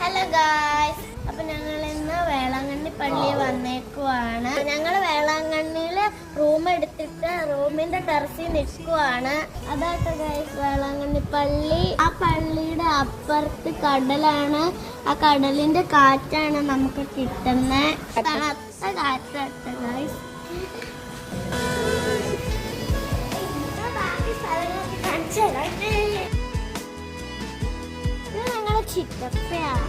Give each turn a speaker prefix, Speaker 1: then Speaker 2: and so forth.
Speaker 1: Hello guys, അപ്പൊ ഞങ്ങൾ ഇന്ന് വേളാങ്കണ്ണി പള്ളി വന്നേക്കുവാണ്. ഞങ്ങൾ വേളാങ്കണ്ണിയില് റൂം എടുത്തിട്ട് റൂമിന്റെ ടെറസിൽ നിൽക്കുവാണ്. അതാട്ടോ ഗായ്സ് വേളാങ്കണ്ണി പള്ളി. ആ പള്ളിയുടെ അപ്പുറത്ത് കടലാണ്. ആ കടലിന്റെ കാറ്റാണ് നമുക്ക് കിട്ടുന്നത്. തണുത്ത കാറ്റാട്ടോ ഗായ്സ്. ഇത് ഞങ്ങളെ ചിറ്റപ്പയാണ്.